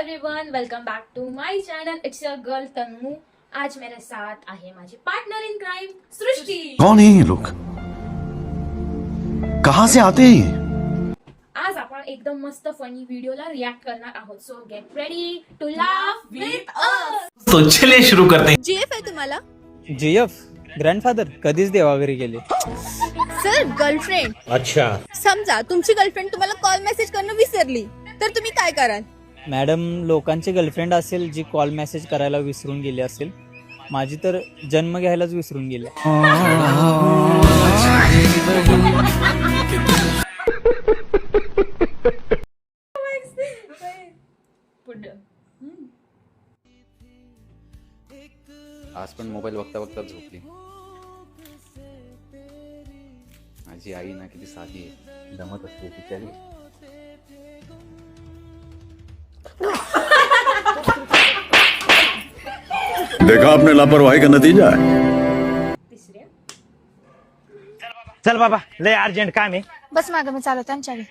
Everyone, welcome back to my channel. It's your girl Tanmu. आज मेरे साथ आहे माझी पार्टनर इन क्राइम सृष्टी। कौन है ये लोग? कहां से आते हैं ये? आज आपण एकदम मस्त फनी व्हिडिओला रिएक्ट करणार आहोत। So get ready to laugh with us. तो चलिए शुरू करते हैं। जीएफ आहे तुम्हाला? जीएफ ग्रँडफादर कधीच देवाघरी गेले. Sir girlfriend. अच्छा, समजा तुमची गर्लफ्रेंड तुम्हाला कॉल मेसेज करणं विसरली तर तुम्ही काय कराल? मॅडम, लोकांची गर्लफ्रेंड असेल जी कॉल मेसेज करायला विसरून गेली असेल. माझी तर जन्म घ्यायलाच विसरून गेली. आज पण मोबाईल बघता बघता झोपली. माझी आई ना किती साधी आहे, दमत असते बिचारी. देखा आपने लापरवाही का नतीजा है. चल बाबा, लय अर्जंट काम आहे. बस मागं मी चालवते आमच्याकडे.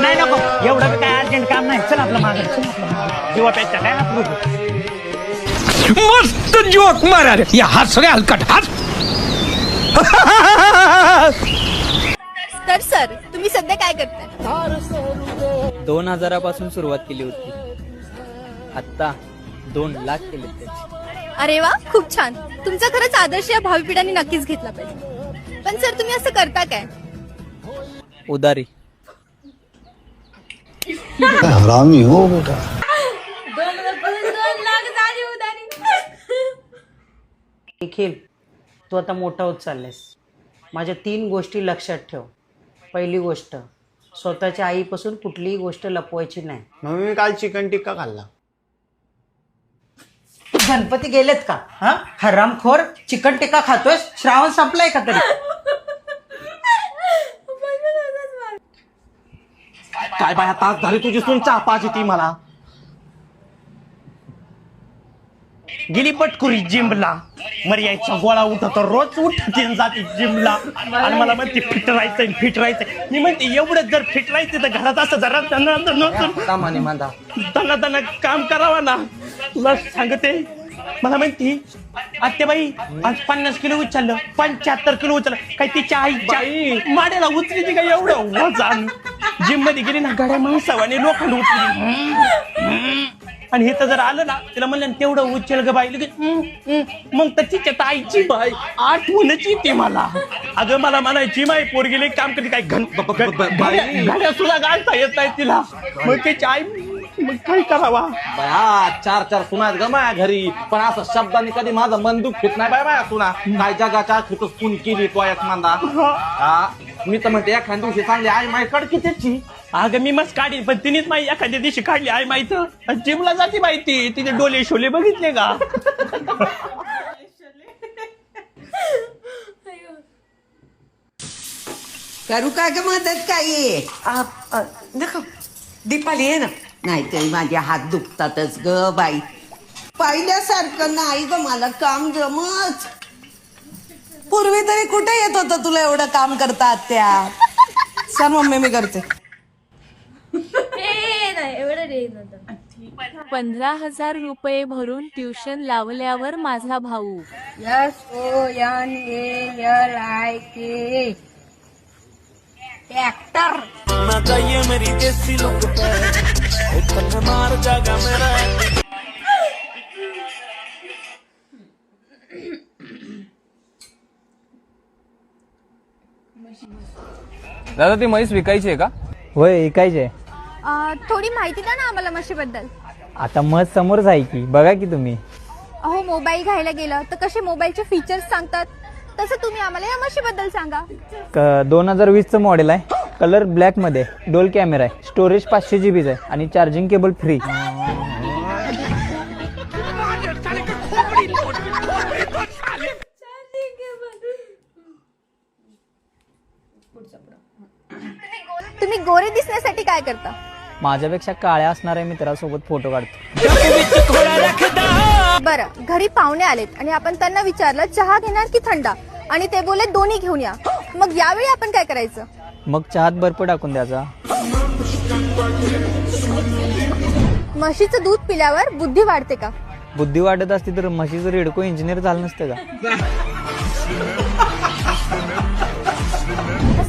नाही नको, एवढं बी काय अर्जंट काम नाही. चल आपलं मागे किंवा पेक्षा काय ना. मस्त जोक मारा रे या हसरे हलकट हस. तर सर तुम्ही सध्या काय करताय? 2000 सुरुवात केली होती, आता 2 लाख केले त्याची. अरे वा, खूप छान. तुमचा खरंच आदर्श या भावी पिढ्यांनी नक्कीच घेतला पाहिजे. पण सर तुम्ही असं करता काय? उदारी. हरामी हो बेटा. 2 लाख झाली उधारी. निखिल, तू आता मोठा होत चाललेस. माझ्या 3 गोष्टी लक्षात ठेव. पहिली गोष्ट, स्वतःच्या आईपासून कुठलीही गोष्ट लपवायची नाही. मग मी काल चिकन टिक्का खाल्ला. गणपती गेलेत का? हा हरामखोर, चिकन टिक्का खातोय. श्रावण संपलाय का तरी? काय बाया, तास झाली तुझी सून चहा पाहिजे ती मला. गेली पटकुरी जिमला. मर्याचा गोळा उठतो, रोज उठते जाते जिमला. आणि मला म्हणते फिट राहायचंय फिट राहायचंय. मी म्हणते एवढं जर फिट राहायचं तर घरात असं जरा त्यांना काम करावं ना. तुला सांगते, मला म्हणते आत्याबाई आज 50 किलो उचललं, 75 किलो उचललं. काय तिच्या आईच्या माड्याला उचली का एवढं वजन? जिम मध्ये गेली ना, गाड्या माणसावाने लोखंड उचली. आणि हे तर जर आलं ना, तिला म्हणलं तेवढं उचल ग बाई, मग तर तिच्या आईची बाई आठवणच येते मला. अगं मला म्हणायची माई पोरगी लई काम करते, काय गाड्या सुद्धा गाडता येत नाही तिला. मग त्याची आई मग काय करावा? बाया 4 सुना ग माझ्या घरी, पण असं शब्दाने कधी माझं मन दुखत नाही बाय. बाया सुना काय जगाच्या आखरीतच फोन केली तो एक मांदा. मी तर म्हणते एखाद्या दिवशी चांगली आई माई कडकी त्याची. अगं मी मस्त काढीन, पण तिनेच माई एखाद्या दिवशी काढली आई माहीत. जिमला जाते बाई ती, तिचे डोले शोले बघितले का? करू का ग मदत काही? देखो दीपाली आहे ना. नाही तरी माझे हात दुखतातच ग बाई. पहिल्यासारखं नाही ग मला काम जमत. पूर्वी तरी कुठे येत होतं तुला एवढं काम करता आत्या? सांग मम्मी, मी करते. एवढं रे नव्हतं. 15,000 रुपये भरून ट्युशन लावल्यावर माझा भाऊ ऍक्टर. दादा, ती म्हैस विकायची आहे का? होय, ऐकायचे. थोडी माहिती द्या ना आम्हाला म्हशीबद्दल. आता मत समोरच आहे की, बघा की तुम्ही. अहो, मोबाईल घ्यायला गेलं तर कसे मोबाईलचे फीचर्स सांगतात, तसं तुम्ही आम्हाला या म्हशीबद्दल सांगा. 2020चं मॉडेल आहे. कलर ब्लॅक मध्ये, डोल कॅमेरा आहे, स्टोरेज 500 GB आहे आणि चार्जिंग केबल फ्री. तुम्ही गोरे दिसण्यासाठी काय करता? माझ्यापेक्षा काळ्या असणाऱ्या मित्रासोबत फोटो काढतो. बरं, घरी पाहुणे आलेत आणि आपण त्यांना विचारलं चहा घेणार की थंडा, आणि ते बोलले दोन्ही घेऊन या. मग यावेळी आपण काय करायचं? मग चहात बर्फ टाकून द्यायचा. म्हशीचं दूध पिल्यावर बुद्धी वाढते का? बुद्धी वाढत असती तर म्हशीचं रेडको इंजिनियर झालं नसतं का?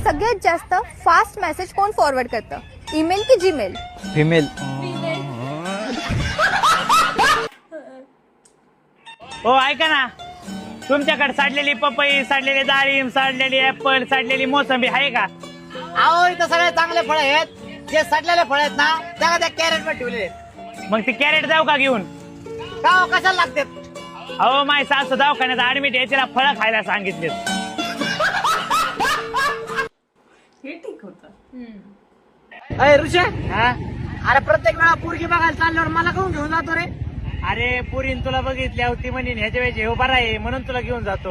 सगळ्यात जास्त फास्ट मेसेज कोण फॉरवर्ड करतं, ईमेल की जीमेल? फिमेल. हो ऐका ना, तुमच्याकडे साडलेली पपई, साडलेले डाळिंब, साडलेली ऍपल, साडलेली मोसंबी आहे का? अहो इथं सगळे चांगले फळ आहेत, जे सडलेले फळ आहेत ना त्या कॅरेट मध्ये ठेवलेले आहेत. मग ती कॅरेट जाऊ का घेऊन? का हो, कशाला लागतात? अहो माय सासू दवाखान्यात ऍडमिट आहे, तिला फळं खायला सांगितले. अरे ऋषा, अरे प्रत्येक वेळा पोरगी बघायला चालल्यावर मला घेऊन जातो रे? अरे पुरीन तुला बघितली होती म्हणे ह्याच्या वेळेस हे बरा आहे म्हणून तुला घेऊन जातो.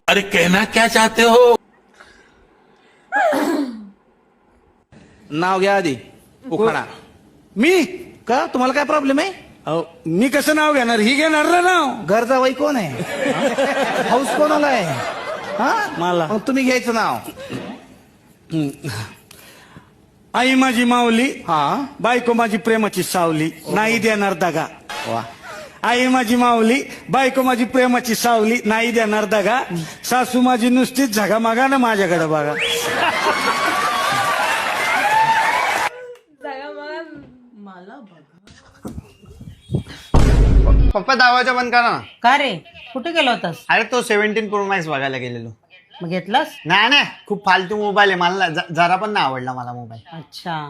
अरे कहना क्या चाहते हो? नाव घ्या आधी. उखाणा. मी का? तुम्हाला काय प्रॉब्लेम आहे? मी कसं नाव घेणार? ही घेणार ना नाव. घरचा बाई कोण आहे? हाऊस कोणाला आहे? हा मला. मग तुम्ही घ्यायचं नाव. आई माझी माऊली, हा बायको माझी प्रेमाची सावली, नाही देणार दगा. वा. आई माझी माऊली, बायको माझी प्रेमाची सावली, नाही देणार दगा. सासू माझी नुसतीच झगा मागा ना माझ्याकडे बघा. पप्पा दावाच्या बंद करा ना. का रे, कुठे गेला होतास? अरे तो 17 Pro Max बघायला गेलेलो. मग घेतलास? नाही खूप फालतू मोबाईल आहे, मला जरा पण नाही आवडला मला मोबाईल. अच्छा.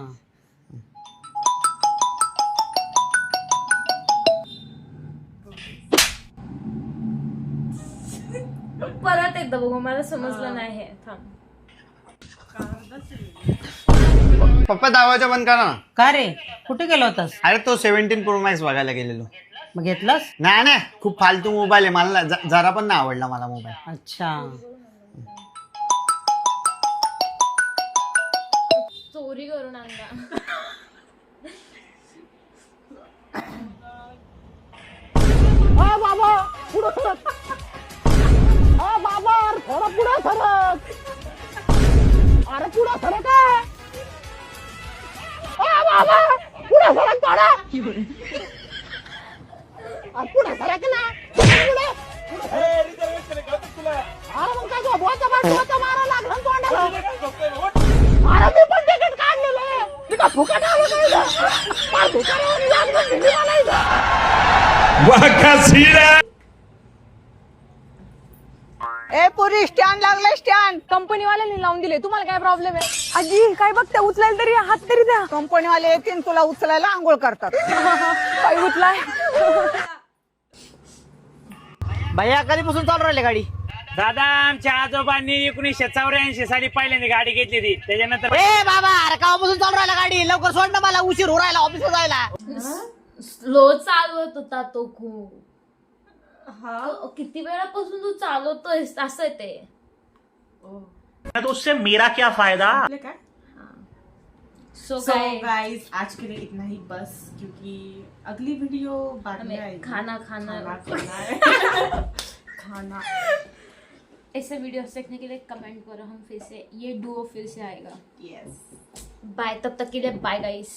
परत एकदा बघू, मला समजलं नाही हे. थांब. पप्पा दावाच्या बंद करा ना. का रे, कुठे गेला होतास? अरे तो 17 Pro Max बघायला गेलेलो. मग घेतलास? नाही खूप फालतू मोबाईल आहे, मला जरा पण नाही आवडला मला मोबाईल. अच्छा. चोरी करून आणला. ए पुरी स्टँड लागलाय, स्टँड. कंपनीवाल्यांनी लावून दिले, तुम्हाला काय प्रॉब्लेम आहे? आजी काय बघते, उचलायला तरी हात तरी द्या. कंपनीवाले येतील तुला उचलायला, आंघोळ करतात. काय उचलाय? भैया कधीपासून चालू राहिले गाडी? दादा आमच्या आजोबांनी 1984 साली पहिल्यांदा गाडी घेतली ती, त्याच्यानंतर ए बाबा, अरे कावापासून चालू राहिला गाडी? लवकर सोड ना, मला उशीर हो राहिला ऑफिसला जायला. स्लो चालवत होता तो खूप. किती वेळापासून तू चालवतोय असं ते. तो उससे मेरा क्या फायदा? सो गाइस आज के लिए इतना ही बस, क्योंकि अगली वीडियो बाद में आएगी. खाना खाना ऐसे वीडियोस देखने के लिए कमेंट करो, हम फिर से ये डुओ फिर से आएगा. यस. बाय, तब तक के लिए बाय गाइस.